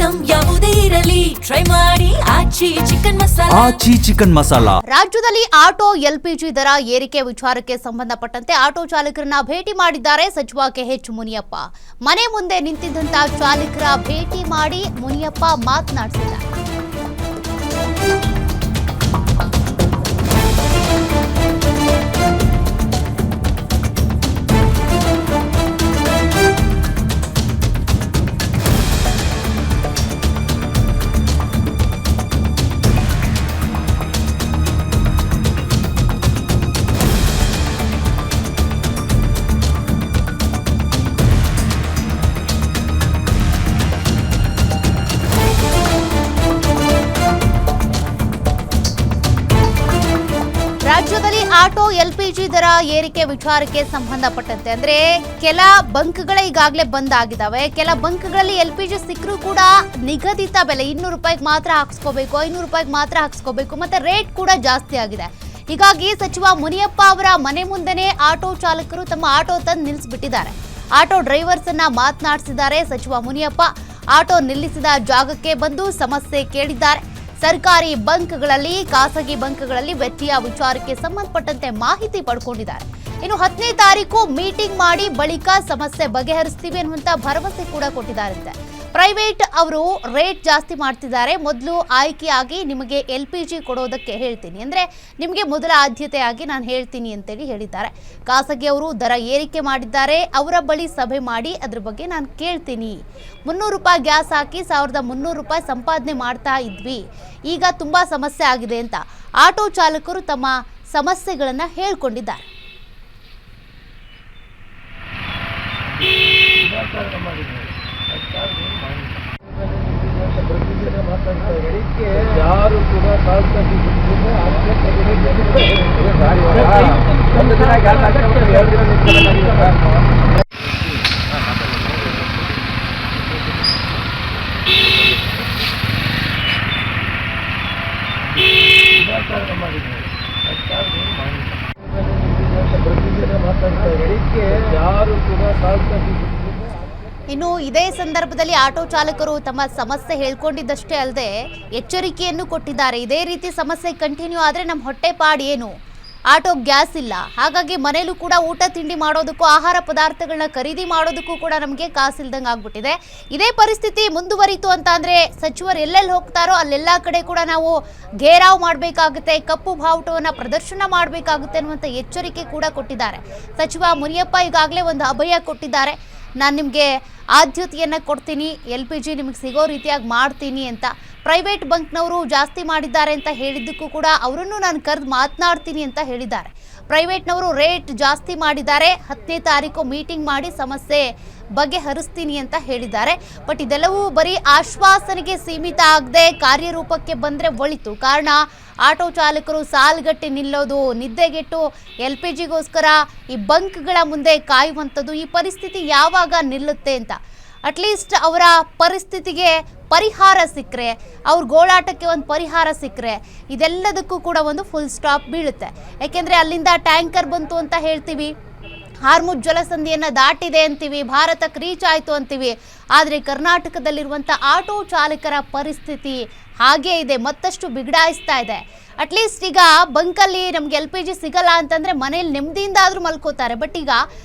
Item ಯಾವುದೇ ಇರಲಿ try ಮಾಡಿ ಆಚಿ ಚಿಕನ್ ಮಸಾಲಾ. ರಾಜ್ಯದಲ್ಲಿ ಆಟೋ ಎಲ್ಪಿಜಿ ದರ ಏರಿಕೆ ವಿಚಾರಕ್ಕೆ ಸಂಬಂಧಪಟ್ಟಂತೆ ಆಟೋ ಚಾಲಕರನ್ನ ಭೇಟಿ ಮಾಡಿದ್ದಾರೆ ಸಚಿವ ಕೆಎಚ್ ಮುನಿಯಪ್ಪ. ಮನೆ ಮುಂದೆ ನಿಂತಿದ್ದಂತ ಚಾಲಕರ ಭೇಟಿ ಮಾಡಿ ಮುನಿಯಪ್ಪ ಮಾತನಾಡಿಸಿದ್ದಾರೆ. ರಾಜ್ಯದಲ್ಲಿ ಆಟೋ ಎಲ್ಪಿಜಿ ದರ ಏರಿಕೆ ವಿಚಾರಕ್ಕೆ ಸಂಬಂಧಪಟ್ಟಂತೆ ಅಂದ್ರೆ ಕೆಲ ಬಂಕ್ಗಳೇ ಈಗಾಗಲೇ ಬಂದ್ ಆಗಿದಾವೆ. ಕೆಲ ಬಂಕ್ಗಳಲ್ಲಿ ಎಲ್ಪಿಜಿ ಸಿಕ್ಕರೂ ಕೂಡ ನಿಗದಿತ ಬೆಲೆ 200 ರೂಪಾಯಿಗೆ ಮಾತ್ರ ಹಾಕ್ಸ್ಕೋಬೇಕು, 500 ರೂಪಾಯಿಗೆ ಮಾತ್ರ ಹಾಕ್ಸ್ಕೋಬೇಕು, ಮತ್ತೆ ರೇಟ್ ಕೂಡ ಜಾಸ್ತಿ ಆಗಿದೆ. ಹೀಗಾಗಿ ಸಚಿವ ಮುನಿಯಪ್ಪ ಅವರ ಮನೆ ಮುಂದೆನೆ ಆಟೋ ಚಾಲಕರು ತಮ್ಮ ಆಟೋ ತಂದು ನಿಲ್ಲಿಸ್ಬಿಟ್ಟಿದ್ದಾರೆ. ಆಟೋ ಡ್ರೈವರ್ಸ್ ಅನ್ನ ಮಾತನಾಡಿಸಿದ್ದಾರೆ ಸಚಿವ ಮುನಿಯಪ್ಪ. ಆಟೋ ನಿಲ್ಲಿಸಿದ ಜಾಗಕ್ಕೆ ಬಂದು ಸಮಸ್ಯೆ ಕೇಳಿದ್ದಾರೆ. ಸರ್ಕಾರಿ ಬಂಕ್ಗಳಲ್ಲಿ, ಖಾಸಗಿ ಬಂಕ್ಗಳಲ್ಲಿ ವ್ಯತ್ಯಯ ವಿಚಾರಕ್ಕೆ ಸಂಬಂಧಪಟ್ಟಂತೆ ಮಾಹಿತಿ ಪಡ್ಕೊಂಡಿದ್ದಾರೆ. ಇನ್ನು 10ನೇ ತಾರೀಕು ಮೀಟಿಂಗ್ ಮಾಡಿ ಬಳಿಕ ಸಮಸ್ಯೆ ಬಗೆಹರಿಸ್ತೀವಿ ಅನ್ನುವಂತ ಭರವಸೆ ಕೂಡ ಕೊಟ್ಟಿದ್ದಾರಂತೆ. ಪ್ರೈವೇಟ್ ಅವರು ರೇಟ್ ಜಾಸ್ತಿ ಮಾಡ್ತಿದ್ದಾರೆ. ಮೊದಲು ಆಯ್ಕೆಯಾಗಿ ನಿಮಗೆ ಎಲ್ಪಿಜಿ ಕೊಡೋದಕ್ಕೆ ಹೇಳ್ತೀನಿ, ಅಂದ್ರೆ ನಿಮಗೆ ಮೊದಲ ಆದ್ಯತೆಯಾಗಿ ನಾನು ಹೇಳ್ತೀನಿ ಅಂತೇಳಿ ಹೇಳಿದ್ದಾರೆ. ಖಾಸಗಿ ಅವರು ದರ ಏರಿಕೆ ಮಾಡಿದ್ದಾರೆ. ಅವರ ಬಳಿ ಸಭೆ ಮಾಡಿ ಅದ್ರ ಬಗ್ಗೆ ನಾನು ಕೇಳ್ತೀನಿ. 300 ರೂಪಾಯಿ ಗ್ಯಾಸ್ ಹಾಕಿ 1300 ರೂಪಾಯಿ ಸಂಪಾದನೆ ಮಾಡ್ತಾ ಇದ್ವಿ, ಈಗ ತುಂಬಾ ಸಮಸ್ಯೆ ಆಗಿದೆ ಅಂತ ಆಟೋ ಚಾಲಕರು ತಮ್ಮ ಸಮಸ್ಯೆಗಳನ್ನ ಹೇಳ್ಕೊಂಡಿದ್ದಾರೆ. ಯಾರು ಕೂಡ ಇನ್ನು ಇದೇ ಸಂದರ್ಭದಲ್ಲಿ ಆಟೋ ಚಾಲಕರು ತಮ್ಮ ಸಮಸ್ಯೆ ಹೇಳ್ಕೊಂಡಿದ್ದಷ್ಟೇ ಅಲ್ಲದೆ ಎಚ್ಚರಿಕೆಯನ್ನು ಕೊಟ್ಟಿದ್ದಾರೆ. ಇದೇ ರೀತಿ ಸಮಸ್ಯೆ ಕಂಟಿನ್ಯೂ ಆದರೆ ನಮ್ಮ ಹೊಟ್ಟೆ ಪಾಡು ಏನು, ಆಟೋ ಗ್ಯಾಸ್ ಇಲ್ಲ, ಹಾಗಾಗಿ ಮನೇಲೂ ಕೂಡ ಊಟ ತಿಂಡಿ ಮಾಡೋದಕ್ಕೂ ಆಹಾರ ಪದಾರ್ಥಗಳನ್ನ ಖರೀದಿ ಮಾಡೋದಕ್ಕೂ ಕೂಡ ನಮಗೆ ಕಾಸಿಲ್ದಂಗೆ ಆಗ್ಬಿಟ್ಟಿದೆ. ಇದೇ ಪರಿಸ್ಥಿತಿ ಮುಂದುವರಿತು ಅಂತ ಅಂದರೆ ಸಚಿವರು ಎಲ್ಲೆಲ್ಲಿ ಹೋಗ್ತಾರೋ ಅಲ್ಲೆಲ್ಲ ಕಡೆ ಕೂಡ ನಾವು ಘೇರಾವ್ ಮಾಡಬೇಕಾಗುತ್ತೆ, ಕಪ್ಪು ಬಾವುಟವನ್ನು ಪ್ರದರ್ಶನ ಮಾಡಬೇಕಾಗುತ್ತೆ ಅನ್ನುವಂಥ ಎಚ್ಚರಿಕೆ ಕೂಡ ಕೊಟ್ಟಿದ್ದಾರೆ. ಸಚಿವ ಮುನಿಯಪ್ಪ ಈಗಾಗಲೇ ಒಂದು ಅಭಯ ಕೊಟ್ಟಿದ್ದಾರೆ. ನಾನು ನಿಮಗೆ ಆದ್ಯತೆಯನ್ನು ಕೊಡ್ತೀನಿ, LPG ನಿಮಗೆ ಸಿಗೋ ರೀತಿಯಾಗಿ ಮಾಡ್ತೀನಿ ಅಂತ. ಪ್ರೈವೇಟ್ ಬಂಕ್ನವರು ಜಾಸ್ತಿ ಮಾಡಿದ್ದಾರೆ ಅಂತ ಹೇಳಿದ್ದಕ್ಕೂ ಕೂಡ ಅವರನ್ನು ನಾನು ಕರೆದು ಮಾತನಾಡ್ತೀನಿ ಅಂತ ಹೇಳಿದ್ದಾರೆ. ಪ್ರೈವೇಟ್ನವರು ರೇಟ್ ಜಾಸ್ತಿ ಮಾಡಿದ್ದಾರೆ, 10ನೇ ತಾರೀಕು ಮೀಟಿಂಗ್ ಮಾಡಿ ಸಮಸ್ಯೆ ಬಗೆಹರಿಸ್ತೀನಿ ಅಂತ ಹೇಳಿದ್ದಾರೆ. ಬಟ್ ಇದೆಲ್ಲವೂ ಬರೀ ಆಶ್ವಾಸನೆಗೆ ಸೀಮಿತ ಆಗದೆ ಕಾರ್ಯರೂಪಕ್ಕೆ ಬಂದರೆ ಒಳಿತು. ಕಾರಣ ಆಟೋ ಚಾಲಕರು ಸಾಲ್ಗಟ್ಟಿ ನಿಲ್ಲೋದು, ನಿದ್ದೆಗೆಟ್ಟು LPGಗೋಸ್ಕರ ಈ ಬಂಕ್ಗಳ ಮುಂದೆ ಕಾಯುವಂಥದ್ದು, ಈ ಪರಿಸ್ಥಿತಿ ಯಾವಾಗ ನಿಲ್ಲುತ್ತೆ ಅಂತ. ಅಟ್ಲೀಸ್ಟ್ ಅವರ ಪರಿಸ್ಥಿತಿಗೆ ಪರಿಹಾರ ಸಿಕ್ಕರೆ, ಅವ್ರ ಗೋಳಾಟಕ್ಕೆ ಒಂದು ಪರಿಹಾರ ಸಿಕ್ಕರೆ ಇದೆಲ್ಲದಕ್ಕೂ ಕೂಡ ಒಂದು ಫುಲ್ ಸ್ಟಾಪ್ ಬೀಳುತ್ತೆ. ಯಾಕೆಂದರೆ ಅಲ್ಲಿಂದ ಟ್ಯಾಂಕರ್ ಬಂತು ಅಂತ ಹೇಳ್ತೀವಿ, ಹಾರ್ಮುಜ್ ಜಲಸಂಧಿಯನ್ನು ದಾಟಿದೆ ಅಂತೀವಿ, ಭಾರತಕ್ಕೆ ರೀಚ್ ಆಯಿತು ಅಂತೀವಿ. ಆದರೆ ಕರ್ನಾಟಕದಲ್ಲಿರುವಂಥ ಆಟೋ ಚಾಲಕರ ಪರಿಸ್ಥಿತಿ ಹಾಗೇ ಇದೆ, ಮತ್ತಷ್ಟು ಬಿಗಡಾಯಿಸ್ತಾ ಇದೆ. ಅಟ್ಲೀಸ್ಟ್ ಈಗ ಬಂಕಲ್ಲಿ ನಮ್ಗೆ LPG ಸಿಗಲ್ಲ ಅಂತಂದರೆ ಮನೇಲಿ ನೆಮ್ಮದಿಯಿಂದ ಆದರೂ ಮಲ್ಕೋತಾರೆ. ಬಟ್ ಈಗ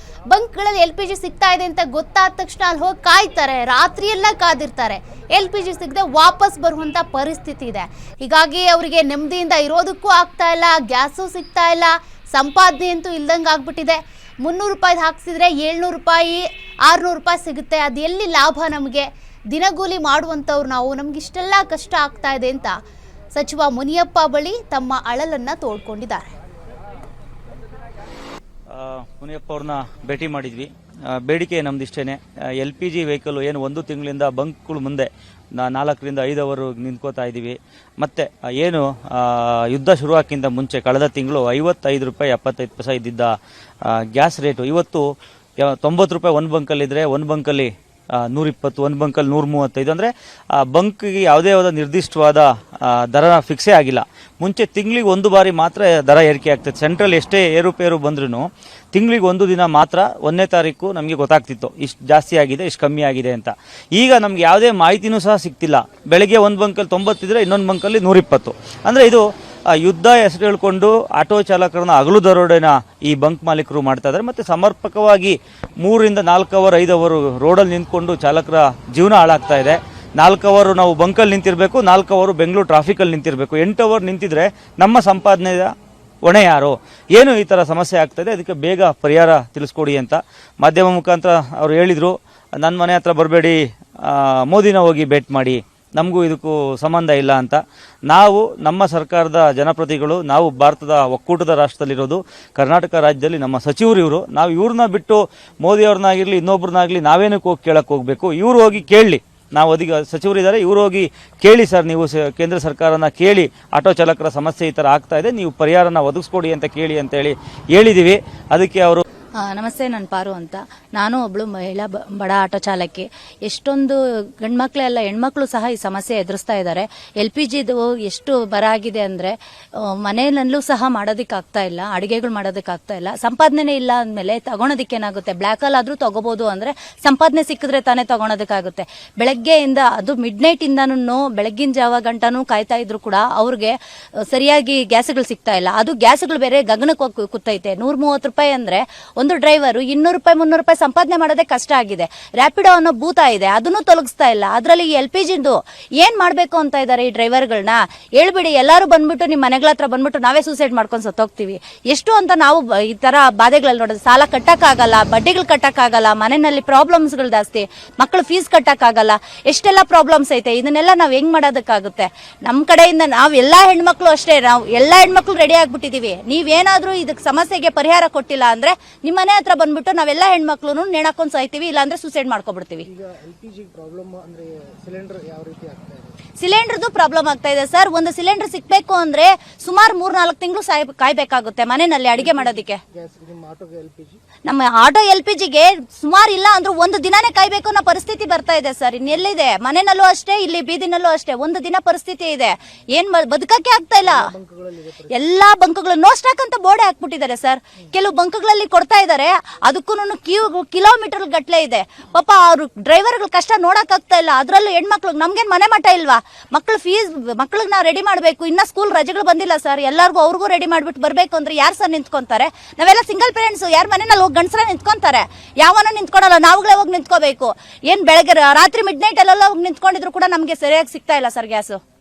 ಬಂಕ್ಗಳಲ್ಲಿ LPG ಸಿಗ್ತಾ ಇದೆ ಅಂತ ಗೊತ್ತಾದ ತಕ್ಷಣ ಅಲ್ಲಿ ಹೋಗಿ ಕಾಯ್ತಾರೆ, ರಾತ್ರಿಯೆಲ್ಲ ಕಾದಿರ್ತಾರೆ. LPG ಸಿಗದೆ ವಾಪಸ್ ಬರುವಂಥ ಪರಿಸ್ಥಿತಿ ಇದೆ. ಹೀಗಾಗಿ ಅವರಿಗೆ ನೆಮ್ಮದಿಯಿಂದ ಇರೋದಕ್ಕೂ ಆಗ್ತಾ ಇಲ್ಲ, ಗ್ಯಾಸು ಸಿಗ್ತಾ ಇಲ್ಲ, ಸಂಪಾದನೆ ಅಂತೂ ಇಲ್ದಂಗೆ ಆಗ್ಬಿಟ್ಟಿದೆ. 300 ರೂಪಾಯಿ ಹಾಕ್ಸಿದ್ರೆ 700 ರೂಪಾಯಿ 600 ರೂಪಾಯಿ ಸಿಗುತ್ತೆ. ಅದು ಎಲ್ಲಿ ಲಾಭ ನಮಗೆ? ದಿನಗೂಲಿ ಮಾಡುವಂಥವ್ರು ನಾವು, ನಮ್ಗೆ ಇಷ್ಟೆಲ್ಲ ಕಷ್ಟ ಆಗ್ತಾ ಇದೆ ಅಂತ ಸಚಿವ ಮುನಿಯಪ್ಪ ಬಳಿ ತಮ್ಮ ಅಳಲನ್ನು ತೋಡ್ಕೊಂಡಿದ್ದಾರೆ. ಮುನಿಯಪ್ಪ ಅವ್ರನ್ನ ಭೇಟಿ ಮಾಡಿದ್ವಿ. ಬೇಡಿಕೆ ನಮ್ದಿಷ್ಟೇನೆ, LPG ವೆಹಿಕಲ್ ಏನು 1 ತಿಂಗಳಿಂದ ಬಂಕ್ಗಳು ಮುಂದೆ 4 ರಿಂದ 5 ಅವರು ನಿಂತ್ಕೋತಾ ಇದ್ದೀವಿ. ಮತ್ತು ಏನು ಯುದ್ಧ ಶುರುವಾಕಿಂತ ಮುಂಚೆ ಕಳೆದ ತಿಂಗಳು 55 ರೂಪಾಯಿ 75 ಪೈಸೆ ಇದ್ದಿದ್ದ ಗ್ಯಾಸ್ ರೇಟು ಇವತ್ತು 90 ರೂಪಾಯಿ ಒಂದು ಬಂಕಲ್ಲಿದ್ದರೆ ಒಂದು ಬಂಕಲ್ಲಿ 120, ಒಂದು ಬಂಕಲ್ಲಿ 135. ಅಂದರೆ ಬಂಕ್ಗೆ ಯಾವುದೇ ನಿರ್ದಿಷ್ಟವಾದ ದರ ಫಿಕ್ಸೇ ಆಗಿಲ್ಲ. ಮುಂಚೆ ತಿಂಗಳಿಗೆ ಒಂದು ಬಾರಿ ಮಾತ್ರ ದರ ಏರಿಕೆ ಆಗ್ತದೆ. ಸೆಂಟ್ರಲ್ ಎಷ್ಟೇ ಏರುಪೇರು ಬಂದ್ರೂ ತಿಂಗಳಿಗೆ ಒಂದು ದಿನ ಮಾತ್ರ 1ನೇ ತಾರೀಕು ನಮಗೆ ಗೊತ್ತಾಗ್ತಿತ್ತು ಇಷ್ಟು ಜಾಸ್ತಿ ಆಗಿದೆ, ಇಷ್ಟು ಕಮ್ಮಿ ಆಗಿದೆ ಅಂತ. ಈಗ ನಮ್ಗೆ ಯಾವುದೇ ಮಾಹಿತಿನೂ ಸಹ ಸಿಗ್ತಿಲ್ಲ. ಬೆಳಗ್ಗೆ ಒಂದು ಬಂಕಲ್ಲಿ 90 ಇದ್ರೆ ಇನ್ನೊಂದು ಬಂಕಲ್ಲಿ 120. ಅಂದರೆ ಇದು ಯುದ್ಧ ಹೆಸರು ಹೇಳ್ಕೊಂಡು ಆಟೋ ಚಾಲಕರನ್ನ ಹಗಲು ದರೋಡೆನ ಈ ಬಂಕ್ ಮಾಲೀಕರು ಮಾಡ್ತಾ ಇದ್ದಾರೆ. ಮತ್ತು ಸಮರ್ಪಕವಾಗಿ 3 ರಿಂದ 4 ಅವರ್ 5 ಅವರ್ ರೋಡಲ್ಲಿ ನಿಂತ್ಕೊಂಡು ಚಾಲಕರ ಜೀವನ ಹಾಳಾಗ್ತಾ ಇದೆ. 4 ಅವರ್ ನಾವು ಬಂಕಲ್ಲಿ ನಿಂತಿರಬೇಕು, 4 ಅವರ್ ಬೆಂಗಳೂರು ಟ್ರಾಫಿಕಲ್ಲಿ ನಿಂತಿರಬೇಕು. 8 ಅವರ್ ನಿಂತಿದ್ರೆ ನಮ್ಮ ಸಂಪಾದನೆಯ ಹೊಣೆ ಯಾರು? ಏನು ಈ ಥರ ಸಮಸ್ಯೆ ಆಗ್ತಾಯಿದೆ, ಅದಕ್ಕೆ ಬೇಗ ಪರಿಹಾರ ತಿಳಿಸ್ಕೊಡಿ ಅಂತ ಮಾಧ್ಯಮ ಮುಖಾಂತರ ಅವರು ಹೇಳಿದರು. ನನ್ನ ಮನೆ ಹತ್ರ ಬರಬೇಡಿ, ಮೋದಿನ ಹೋಗಿ ಭೇಟಿ ಮಾಡಿ, ನಮಗೂ ಇದಕ್ಕೂ ಸಂಬಂಧ ಇಲ್ಲ ಅಂತ. ನಾವು ನಮ್ಮ ಸರ್ಕಾರದ ಜನಪ್ರತಿನಿಧಿಗಳು, ನಾವು ಭಾರತದ ಒಕ್ಕೂಟದ ರಾಷ್ಟ್ರದಲ್ಲಿರೋದು, ಕರ್ನಾಟಕ ರಾಜ್ಯದಲ್ಲಿ ನಮ್ಮ ಸಚಿವರು ಇವರು. ನಾವು ಇವ್ರನ್ನ ಬಿಟ್ಟು ಮೋದಿಯವ್ರನ್ನಾಗಿರಲಿ ಇನ್ನೊಬ್ರನ್ನಾಗಲಿ ನಾವೇನಕ್ಕೆ ಹೋಗಿ ಕೇಳಕ್ಕೆ ಹೋಗಬೇಕು? ಇವರು ಹೋಗಿ ಕೇಳಲಿ. ನಾವು ಅದಕ್ಕೆ ಸಚಿವರಿದ್ದಾರೆ, ಇವರು ಹೋಗಿ ಕೇಳಿ ಸರ್, ನೀವು ಕೇಂದ್ರ ಸರ್ಕಾರನ ಕೇಳಿ, ಆಟೋ ಚಾಲಕರ ಸಮಸ್ಯೆ ಈ ಥರ ಆಗ್ತಾ ಇದೆ, ನೀವು ಪರಿಹಾರನ ಒದಗಿಸ್ಕೊಡಿ ಅಂತ ಕೇಳಿ ಅಂತೇಳಿ ಹೇಳಿದ್ದೀವಿ. ಅದಕ್ಕೆ ಅವರು ನಮಸ್ತೆ, ನಾನು ಪಾರು ಅಂತ. ನಾನು ಒಬ್ಳು ಮಹಿಳಾ ಬಡ ಆಟೋ ಚಾಲಕಿ. ಎಷ್ಟೊಂದು ಗಂಡ್ಮಕ್ಳೆ ಅಲ್ಲ ಹೆಣ್ಮಕ್ಳು ಸಹ ಈ ಸಮಸ್ಯೆ ಎದುರಿಸ್ತಾ ಇದ್ದಾರೆ. LPGದು ಎಷ್ಟು ಬರ ಆಗಿದೆ ಅಂದರೆ ಮನೆಯಲ್ಲೂ ಸಹ ಮಾಡೋದಕ್ಕಾಗ್ತಾ ಇಲ್ಲ, ಅಡುಗೆಗಳು ಮಾಡೋದಕ್ಕಾಗ್ತಾ ಇಲ್ಲ. ಸಂಪಾದನೆ ಇಲ್ಲ ಅಂದಮೇಲೆ ತಗೊಳೋದಕ್ಕೇನಾಗುತ್ತೆ? ಬ್ಲ್ಯಾಕಲ್ಲಾದರೂ ತಗೋಬೋದು ಅಂದರೆ ಸಂಪಾದನೆ ಸಿಕ್ಕಿದ್ರೆ ತಾನೇ ತಗೊಳೋದಕ್ಕಾಗುತ್ತೆ. ಬೆಳಗ್ಗೆಯಿಂದ ಅದು ಮಿಡ್ ಇಂದನೂ ಬೆಳಗ್ಗಿನ ಜಾವ ಗಂಟನೂ ಕಾಯ್ತಾ ಇದ್ರು ಕೂಡ ಅವ್ರಿಗೆ ಸರಿಯಾಗಿ ಗ್ಯಾಸ್ಗಳು ಸಿಗ್ತಾ ಇಲ್ಲ. ಅದು ಗ್ಯಾಸ್ಗಳು ಬೇರೆ ಗಗನಕ್ಕೆ ಕೂತೈತೆ. 130 ರೂಪಾಯಿ ಅಂದರೆ ಒಂದು ಡ್ರೈವರು 200 ರೂಪಾಯಿ 300 ರೂಪಾಯಿ ಸಂಪಾದನೆ ಮಾಡೋದೇ ಕಷ್ಟ ಆಗಿದೆ. ರ್ಯಾಪಿಡೋ ಅನ್ನೋ ಭೂತ ಇದೆ, ಅದನ್ನು ತೊಲಗಿಸ್ತಾ ಇಲ್ಲ. ಅದರಲ್ಲಿ LPGದು ಏನ್ ಮಾಡ್ಬೇಕು ಅಂತ ಇದ್ದಾರೆ ಈ ಡ್ರೈವರ್ಗಳನ್ನ? ಹೇಳ್ಬಿಡಿ, ಎಲ್ಲರೂ ಬಂದ್ಬಿಟ್ಟು ನಿಮ್ಮ ಮನೆಗಳ ಹತ್ರ ಬಂದ್ಬಿಟ್ಟು ನಾವೇ ಸೂಸೈಡ್ ಮಾಡ್ಕೊಂಡು ಸತ್ತೋಗ್ತೀವಿ. ಎಷ್ಟು ಅಂತ ನಾವು ಈ ತರ ಬಾಧೆಗಳಲ್ಲಿ ನೋಡೋದು. ಸಾಲ ಕಟ್ಟಕ್ಕಾಗಲ್ಲ, ಬಡ್ಡಿಗಳು ಕಟ್ಟಕ್ಕಾಗಲ್ಲ, ಮನೆಯಲ್ಲಿ ಪ್ರಾಬ್ಲಮ್ಸ್ಗಳು ಜಾಸ್ತಿ, ಮಕ್ಕಳು ಫೀಸ್ ಕಟ್ಟಕ್ಕಾಗಲ್ಲ, ಎಷ್ಟೆಲ್ಲ ಪ್ರಾಬ್ಲಮ್ಸ್ ಐತೆ. ಇದನ್ನೆಲ್ಲ ನಾವ್ ಹೆಂಗ್ ಮಾಡೋದಕ್ಕಾಗುತ್ತೆ? ನಮ್ ಕಡೆಯಿಂದ ನಾವ್ ಎಲ್ಲಾ ಹೆಣ್ಮಕ್ಳು ಅಷ್ಟೇ, ನಾವು ಎಲ್ಲಾ ಹೆಣ್ಮಕ್ಳು ರೆಡಿ ಆಗ್ಬಿಟ್ಟಿದೀವಿ. ನೀವೇನಾದ್ರೂ ಇದಕ್ಕೆ ಸಮಸ್ಯೆಗೆ ಪರಿಹಾರ ಕೊಟ್ಟಿಲ್ಲ ಅಂದ್ರೆ ನಿಮ್ಮ ಮನೆ ಹತ್ರ ಬಂದ್ಬಿಟ್ಟು ನಾವೆಲ್ಲ ಹೆಣ್ಮಕ್ಳು ನೇಣಾಕೊಂಡ್ ಸಾಯ್ತೀವಿ, ಇಲ್ಲಾಂದ್ರೆ ಸೂಸೈಡ್ ಮಾಡ್ಕೊಬಿಡ್ತೀವಿ. ಸಿಲಿಂಡರ್ದು ಪ್ರಾಬ್ಲಮ್ ಆಗ್ತಾ ಇದೆ ಸರ್. ಒಂದು ಸಿಲಿಂಡರ್ ಸಿಕ್ಬೇಕು ಅಂದ್ರೆ ಸುಮಾರು 3-4 ತಿಂಗಳು ಕಾಯ್ಬೇಕಾಗುತ್ತೆ ಮನೆಯಲ್ಲಿ ಅಡಿಗೆ ಮಾಡೋದಕ್ಕೆ. ನಮ್ಮ ಆಟೋ LPGಗೆ ಸುಮಾರು ಇಲ್ಲ ಅಂದ್ರೆ ಒಂದು ದಿನಾನೇ ಕಾಯ್ಬೇಕು ಅನ್ನೋ ಪರಿಸ್ಥಿತಿ ಬರ್ತಾ ಇದೆ ಸರ್. ಇನ್ನೆಲ್ಲಿದೆ? ಮನೆಯಲ್ಲೂ ಅಷ್ಟೇ, ಇಲ್ಲಿ ಬೀದಿನಲ್ಲೂ ಅಷ್ಟೇ, ಒಂದು ದಿನ ಪರಿಸ್ಥಿತಿ ಇದೆ. ಏನ್ ಬದುಕಕ್ಕೆ ಆಗ್ತಾ ಇಲ್ಲ. ಎಲ್ಲಾ ಬಂಕ್ಗಳು ನೋ ಸ್ಟಾಕ್ ಅಂತ ಬೋರ್ಡೆ ಹಾಕ್ಬಿಟ್ಟಿದ್ದಾರೆ ಸರ್. ಕೆಲವು ಬಂಕ್ಗಳಲ್ಲಿ ಕೊಡ್ತಾ ಇದ್ದಾರೆ, ಅದಕ್ಕೂ ಕಿಲೋಮೀಟರ್ ಗಟ್ಲೆ ಇದೆ. ಪಾಪ ಅವ್ರು ಡ್ರೈವರ್ಗಳು ಕಷ್ಟ ನೋಡಕ್ ಆಗ್ತಾ ಇಲ್ಲ. ಅದ್ರಲ್ಲೂ ಹೆಣ್ಮಕ್ಳು, ನಮ್ಗೇನ್ ಮನೆ ಮಠ ಇಲ್ವಾ? ಮಕ್ಳು ಫೀಸ್, ಮಕ್ಳಿಗೆ ನಾವು ರೆಡಿ ಮಾಡ್ಬೇಕು. ಇನ್ನ ಸ್ಕೂಲ್ ರಜೆಗಳು ಬಂದಿಲ್ಲ ಸರ್. ಎಲ್ಲರಿಗೂ ಅವ್ರಿಗೂ ರೆಡಿ ಮಾಡ್ಬಿಟ್ಟು ಬರ್ಬೇಕು ಅಂದ್ರೆ ಯಾರು ಸರ್ ನಿಂತ್ಕೊಂತಾರೆ? ನಾವೆಲ್ಲ ಸಿಂಗಲ್ ಪೇರೆಂಟ್ಸ್, ಯಾರ ಮನೆಯಲ್ಲಿ ಹೋಗಿ ಗಂಡಸರ ನಿಂತ್ಕೊಂತಾರೆ? ಯಾವನ ನಿಂತ್ಕೊಳಲ್ಲ, ನಾವುಗಳೇ ಹೋಗಿ ನಿಂತ್ಕೋಬೇಕು. ಏನ್ ಬೆಳಗ್ಗೆ ರಾತ್ರಿ ಮಿಡ್ ನೈಟ್ ಅಲ್ಲೆಲ್ಲ ಹೋಗಿ ನಿಂತ್ಕೊಂಡಿದ್ರು ಕೂಡ ನಮ್ಗೆ ಸರಿಯಾಗಿ ಸಿಗ್ತಾ ಇಲ್ಲ ಸರ್ ಗ್ಯಾಸು.